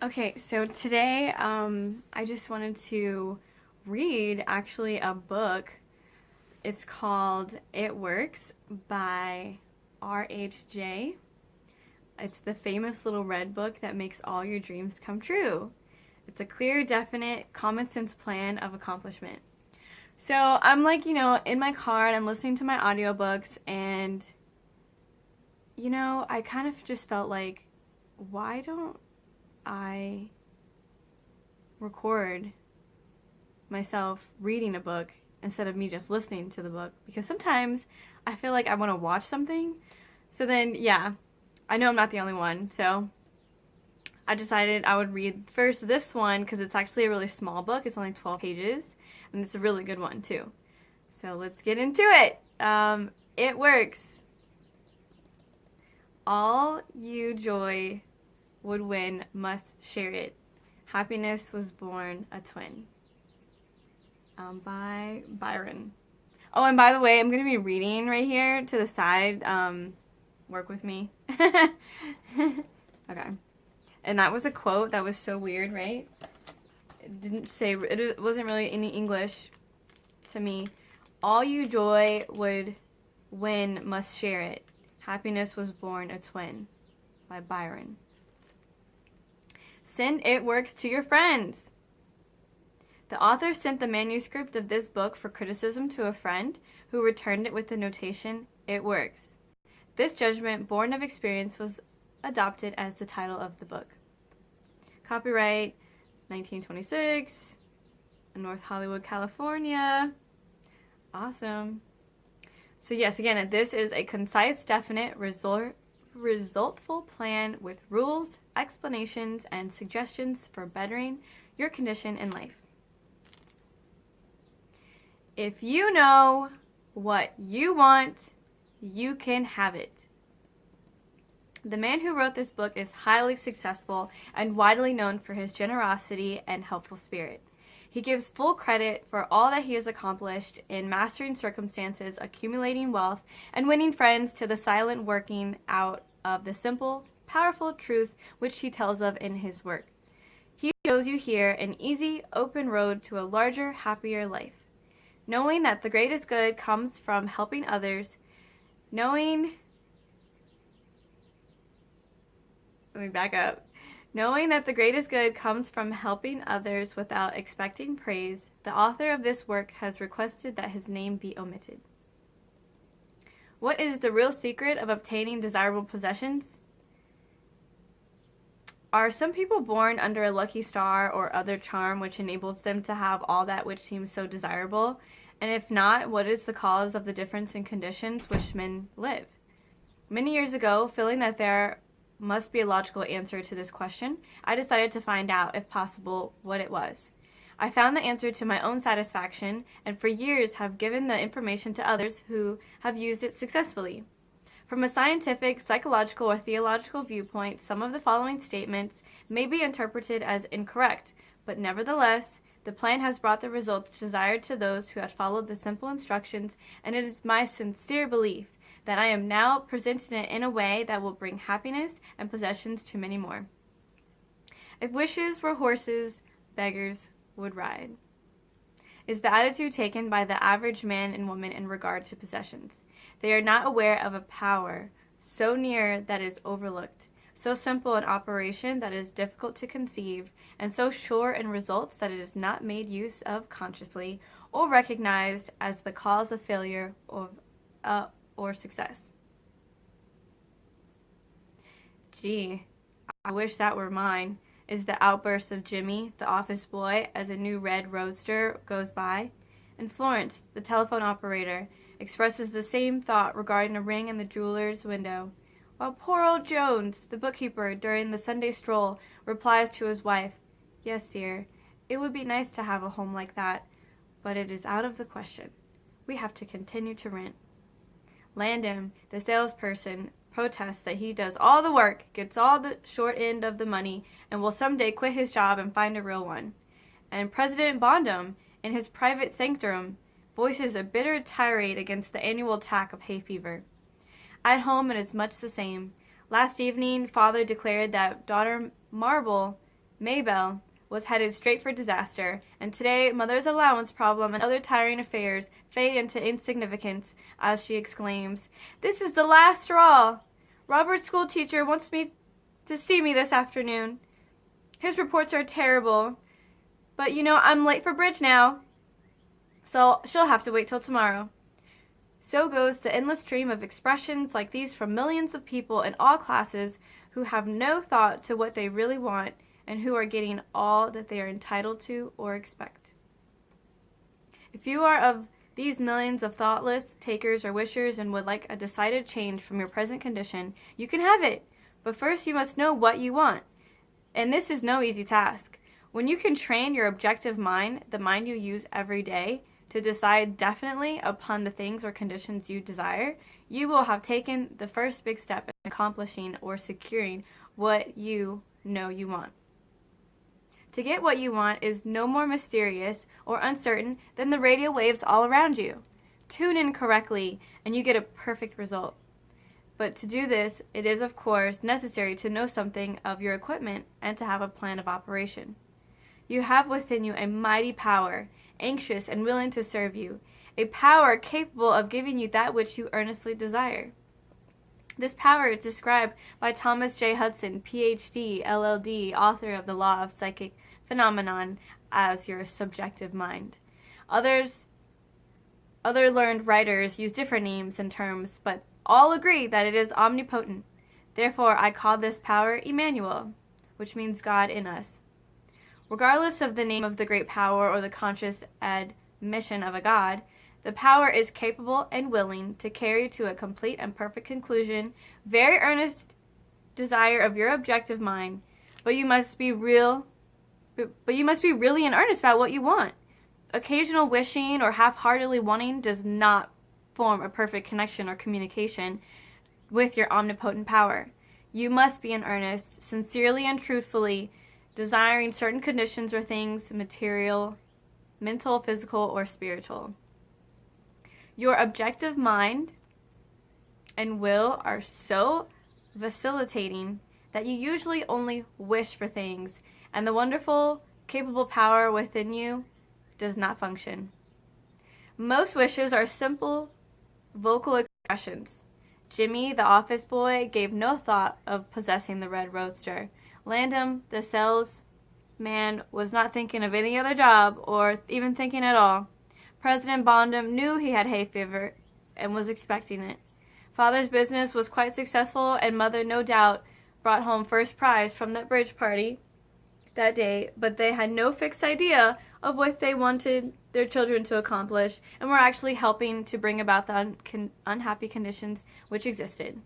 Okay, so today I just wanted to read actually a book. It's called It Works by R.H.J. It's the famous little red book that makes all your dreams come true. It's a clear, definite, common sense plan of accomplishment. So I'm in my car and I'm listening to my audiobooks and, I kind of just felt like, why don't I record myself reading a book instead of me just listening to the book? Because sometimes I feel like I want to watch something. So then, yeah, I know I'm not the only one. So I decided I would read first this one because it's actually a really small book. It's only 12 pages and it's a really good one too. So let's get into it. It Works. All you joy would win must share it. Happiness was born a twin. By Byron. Oh, and by the way, I'm going to be reading right here to the side. Work with me. Okay. And that was a quote that was so weird, right? It wasn't really any English to me. All you joy would win must share it. Happiness was born a twin. By Byron. Send It Works to your friends. The author sent the manuscript of this book for criticism to a friend who returned it with the notation, "It works." This judgment, born of experience, was adopted as the title of the book. Copyright 1926, North Hollywood, California. Awesome. So yes, again, this is a concise, definite, resultful plan with rules, explanations, and suggestions for bettering your condition in life. If you know what you want, you can have it. The man who wrote this book is highly successful and widely known for his generosity and helpful spirit. He gives full credit for all that he has accomplished in mastering circumstances, accumulating wealth, and winning friends to the silent working out of the simple, powerful truth which he tells of in his work. He shows you here an easy, open road to a larger, happier life. Knowing that the greatest good comes from helping others, Knowing that the greatest good comes from helping others without expecting praise, the author of this work has requested that his name be omitted. What is the real secret of obtaining desirable possessions? Are some people born under a lucky star or other charm which enables them to have all that which seems so desirable? And if not, what is the cause of the difference in conditions which men live? Many years ago, feeling that there must be a logical answer to this question, I decided to find out, if possible, what it was. I found the answer to my own satisfaction, and for years have given the information to others who have used it successfully. From a scientific, psychological, or theological viewpoint, some of the following statements may be interpreted as incorrect, but nevertheless, the plan has brought the results desired to those who had followed the simple instructions, and it is my sincere belief that I am now presenting it in a way that will bring happiness and possessions to many more. If wishes were horses, beggars would ride, is the attitude taken by the average man and woman in regard to possessions. They are not aware of a power so near that is overlooked, so simple in operation that it is difficult to conceive, and so sure in results that it is not made use of consciously or recognized as the cause of failure or success. Gee, I wish that were mine, is the outburst of Jimmy, the office boy, as a new red roadster goes by. And Florence, the telephone operator, expresses the same thought regarding a ring in the jeweler's window, while poor old Jones, the bookkeeper, during the Sunday stroll, replies to his wife, "Yes, dear, it would be nice to have a home like that, but it is out of the question. We have to continue to rent." Landon, the salesperson, protests that he does all the work, gets all the short end of the money, and will someday quit his job and find a real one. And President Bondum, in his private sanctum, voices a bitter tirade against the annual attack of hay fever. At home it is much the same. Last evening, father declared that daughter Marble Maybelle was headed straight for disaster, and today mother's allowance problem and other tiring affairs fade into insignificance as she exclaims, "This is the last straw! Robert's school teacher wants me to see me this afternoon. His reports are terrible, but I'm late for bridge now, so she'll have to wait till tomorrow." So goes the endless stream of expressions like these from millions of people in all classes who have no thought to what they really want and who are getting all that they are entitled to or expect. If you are of these millions of thoughtless takers or wishers and would like a decided change from your present condition, you can have it. But first you must know what you want. And this is no easy task. When you can train your objective mind, the mind you use every day, to decide definitely upon the things or conditions you desire, you will have taken the first big step in accomplishing or securing what you know you want. To get what you want is no more mysterious or uncertain than the radio waves all around you. Tune in correctly and you get a perfect result. But to do this, it is of course necessary to know something of your equipment and to have a plan of operation. You have within you a mighty power, anxious and willing to serve you, a power capable of giving you that which you earnestly desire. This power is described by Thomas J. Hudson, Ph.D., LL.D., author of The Law of Psychic Phenomenon, as your subjective mind. Other learned writers use different names and terms, but all agree that it is omnipotent. Therefore, I call this power Emmanuel, which means God in us. Regardless of the name of the great power or the conscious admission of a God, the power is capable and willing to carry to a complete and perfect conclusion very earnest desire of your objective mind, but you must be really in earnest about what you want. Occasional wishing or half-heartedly wanting does not form a perfect connection or communication with your omnipotent power. You must be in earnest, sincerely and truthfully, desiring certain conditions or things, material, mental, physical, or spiritual. Your objective mind and will are so vacillating that you usually only wish for things, and the wonderful, capable power within you does not function. Most wishes are simple vocal expressions. Jimmy, the office boy, gave no thought of possessing the red roadster. Landon, the salesman, was not thinking of any other job or even thinking at all. President Bondum knew he had hay fever and was expecting it. Father's business was quite successful, and Mother no doubt brought home first prize from that bridge party that day, but they had no fixed idea of what they wanted their children to accomplish and were actually helping to bring about the unhappy conditions which existed.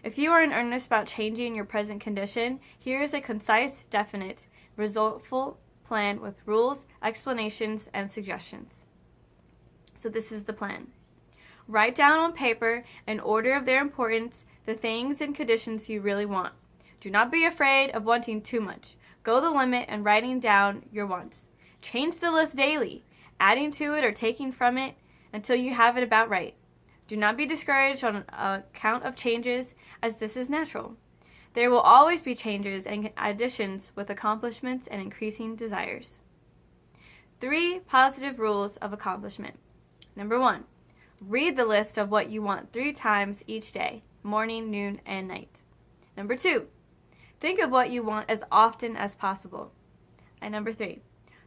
If you are in earnest about changing your present condition, here is a concise, definite, resultful plan with rules, explanations, and suggestions. So this is the plan. Write down on paper, in order of their importance, the things and conditions you really want. Do not be afraid of wanting too much. Go the limit in writing down your wants. Change the list daily, adding to it or taking from it until you have it about right. Do not be discouraged on account of changes, as this is natural. There will always be changes and additions with accomplishments and increasing desires. 3 positive rules of accomplishment. Number 1, read the list of what you want 3 times each day, morning, noon, and night. Number 2, think of what you want as often as possible. And number 3,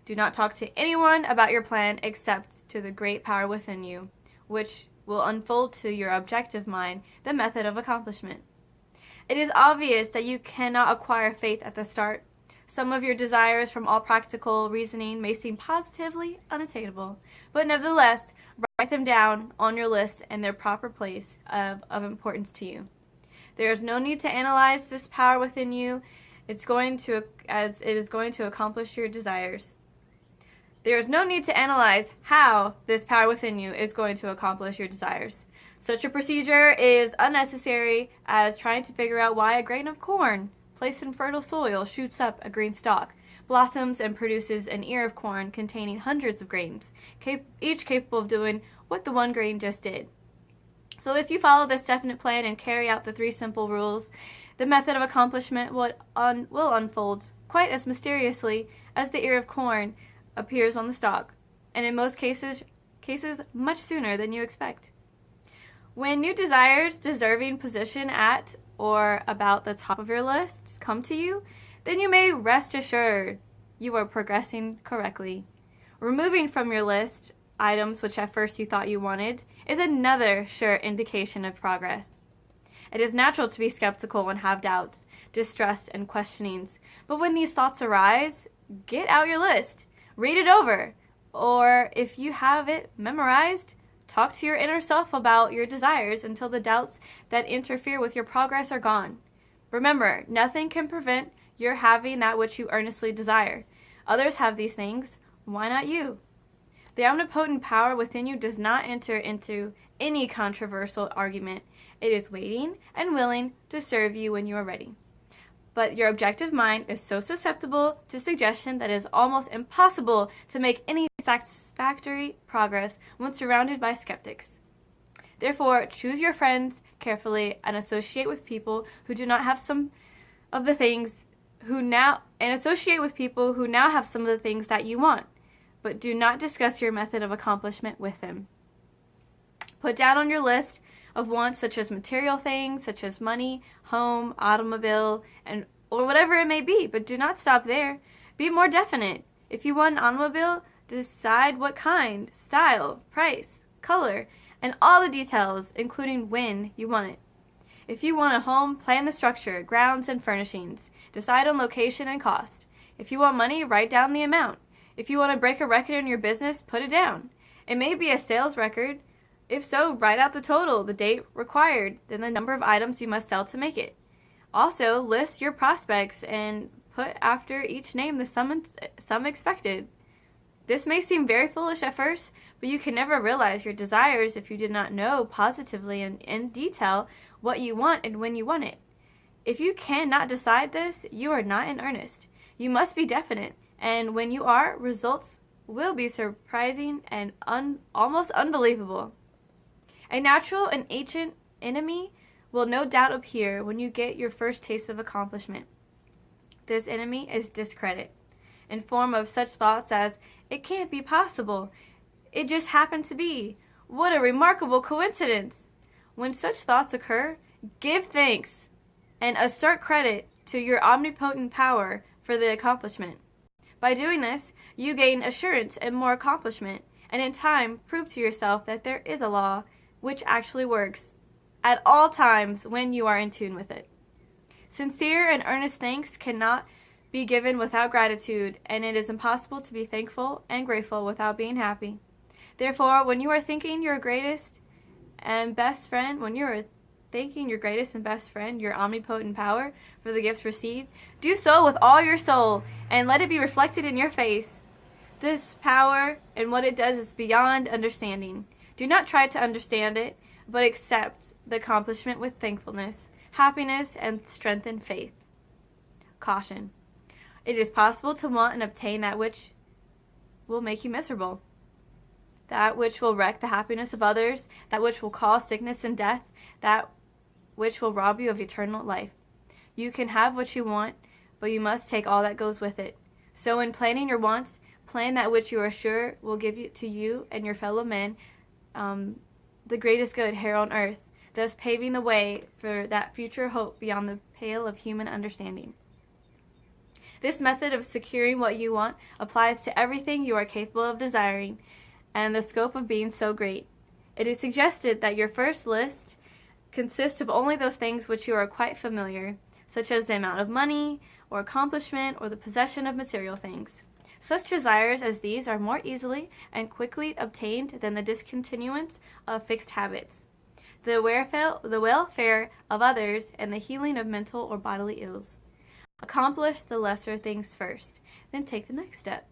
do not talk to anyone about your plan except to the great power within you, which will unfold to your objective mind the method of accomplishment. It is obvious that you cannot acquire faith at the start. Some of your desires from all practical reasoning may seem positively unattainable, but nevertheless, write them down on your list in their proper place of importance to you. There is no need to analyze this power within you, as it is going to accomplish your desires. There is no need to analyze how this power within you is going to accomplish your desires. Such a procedure is unnecessary as trying to figure out why a grain of corn placed in fertile soil shoots up a green stalk, blossoms, and produces an ear of corn containing hundreds of grains, each capable of doing what the one grain just did. So if you follow this definite plan and carry out the 3 simple rules, the method of accomplishment will unfold quite as mysteriously as the ear of corn appears on the stalk, and in most cases much sooner than you expect. When new desires deserving position at or about the top of your list come to you, then you may rest assured you are progressing correctly. Removing from your list items which at first you thought you wanted is another sure indication of progress. It is natural to be skeptical and have doubts, distrust, and questionings, but when these thoughts arise, get out your list, read it over, or if you have it memorized, talk to your inner self about your desires until the doubts that interfere with your progress are gone. Remember, nothing can prevent your having that which you earnestly desire. Others have these things, why not you? The omnipotent power within you does not enter into any controversial argument. It is waiting and willing to serve you when you are ready. But your objective mind is so susceptible to suggestion that it is almost impossible to make any satisfactory progress when surrounded by skeptics. Therefore, choose your friends carefully and associate with people who do not have some of the things who now have some of the things that you want, but do not discuss your method of accomplishment with them. Put down on your list of wants such as material things, such as money, home, automobile, or whatever it may be, but do not stop there. Be more definite. If you want an automobile, decide what kind, style, price, color, and all the details, including when you want it. If you want a home, plan the structure, grounds, and furnishings. Decide on location and cost. If you want money, write down the amount. If you want to break a record in your business, put it down. It may be a sales record. If so, write out the total, the date required, then the number of items you must sell to make it. Also, list your prospects and put after each name the sum expected. This may seem very foolish at first, but you can never realize your desires if you did not know positively and in detail what you want and when you want it. If you cannot decide this, you are not in earnest. You must be definite, and when you are, results will be surprising and almost unbelievable. A natural and ancient enemy will no doubt appear when you get your first taste of accomplishment. This enemy is discredit, in form of such thoughts as, it can't be possible, it just happened to be, what a remarkable coincidence. When such thoughts occur, give thanks and assert credit to your omnipotent power for the accomplishment. By doing this, you gain assurance and more accomplishment, and in time prove to yourself that there is a law which actually works at all times when you are in tune with it. Sincere and earnest thanks cannot be given without gratitude, and it is impossible to be thankful and grateful without being happy. Therefore, when you are thanking your greatest and best friend, your omnipotent power, for the gifts received, do so with all your soul, and let it be reflected in your face. This power and what it does is beyond understanding. Do not try to understand it, but accept the accomplishment with thankfulness, happiness, and strengthened faith. Caution. It is possible to want and obtain that which will make you miserable, that which will wreck the happiness of others, that which will cause sickness and death, that which will rob you of eternal life. You can have what you want, but you must take all that goes with it. So in planning your wants, plan that which you are sure will give to you and your fellow men the greatest good here on earth, thus paving the way for that future hope beyond the pale of human understanding. This method of securing what you want applies to everything you are capable of desiring, and the scope of being so great. It is suggested that your first list consists of only those things which you are quite familiar, such as the amount of money, or accomplishment, or the possession of material things. Such desires as these are more easily and quickly obtained than the discontinuance of fixed habits, the welfare of others, and the healing of mental or bodily ills. Accomplish the lesser things first, then take the next step.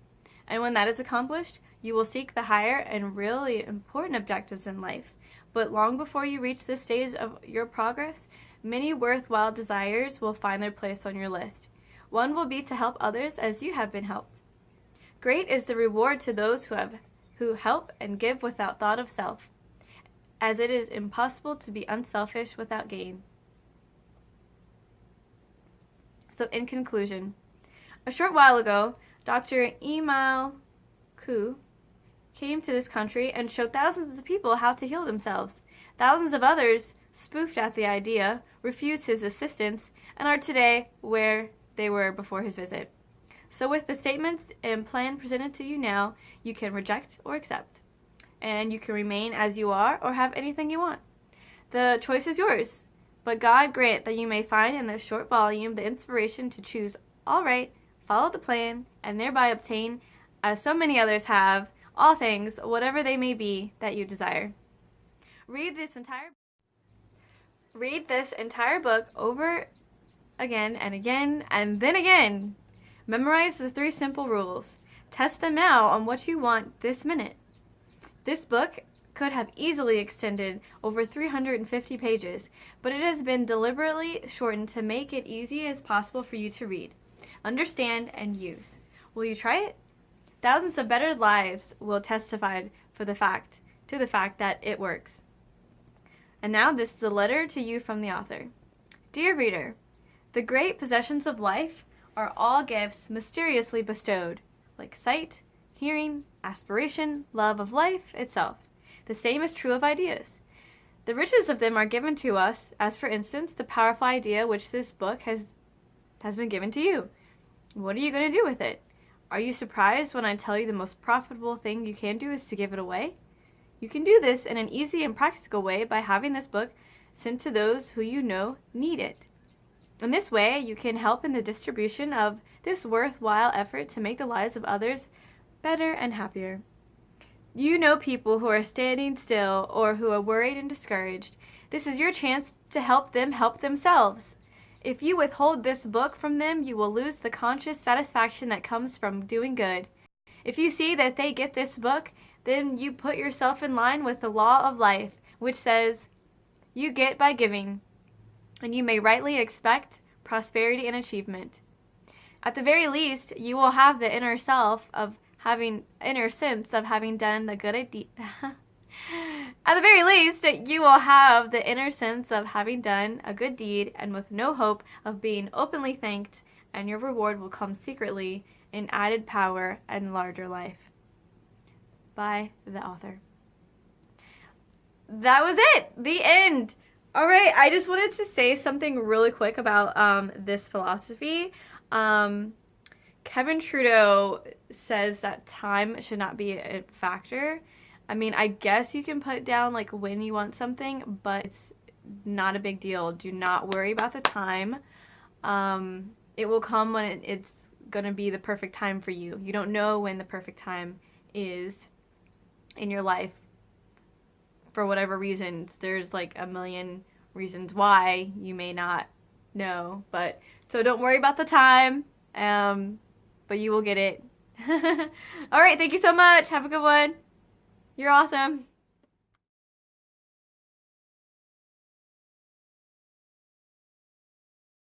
And when that is accomplished, you will seek the higher and really important objectives in life. But long before you reach this stage of your progress, many worthwhile desires will find their place on your list. One will be to help others as you have been helped. Great is the reward to those who help and give without thought of self, as it is impossible to be unselfish without gain. So in conclusion, A short while ago, Dr. Emil Ku came to this country and showed thousands of people how to heal themselves. Thousands of others spoofed at the idea, refused his assistance, and are today where they were before his visit. So with the statements and plan presented to you now, you can reject or accept. And you can remain as you are or have anything you want. The choice is yours. But God grant that you may find in this short volume the inspiration to choose all right, follow the plan, and thereby obtain, as so many others have, all things, whatever they may be, that you desire. Read this entire book over again and again and then again. Memorize the 3 simple rules. Test them now on what you want this minute. This book could have easily extended over 350 pages, but it has been deliberately shortened to make it easy as possible for you to read, understand, and use. Will you try it? Thousands of bettered lives will testify to the fact that it works. And now this is a letter to you from the author. Dear reader, the great possessions of life are all gifts mysteriously bestowed, like sight, hearing, aspiration, love of life itself. The same is true of ideas. The riches of them are given to us, as for instance, the powerful idea which this book has been given to you. What are you going to do with it? Are you surprised when I tell you the most profitable thing you can do is to give it away? You can do this in an easy and practical way by having this book sent to those who you know need it. In this way, you can help in the distribution of this worthwhile effort to make the lives of others better and happier. You know people who are standing still or who are worried and discouraged. This is your chance to help them help themselves. If you withhold this book from them, you will lose the conscious satisfaction that comes from doing good. If you see that they get this book, then you put yourself in line with the law of life, which says, you get by giving, and you may rightly expect prosperity and achievement. At the very least, you will have the inner sense of having done the good deed. At the very least, you will have the inner sense of having done a good deed, and with no hope of being openly thanked, and your reward will come secretly in added power and larger life. By the author. That was it! The end! Alright, I just wanted to say something really quick about this philosophy. Kevin Trudeau says that time should not be a factor. I mean, I guess you can put down like when you want something, but it's not a big deal. Do not worry about the time. It will come when it's going to be the perfect time for you. You don't know when the perfect time is in your life for whatever reasons. There's like a million reasons why you may not know, but so don't worry about the time. But you will get it. All right, thank you so much. Have a good one. You're awesome.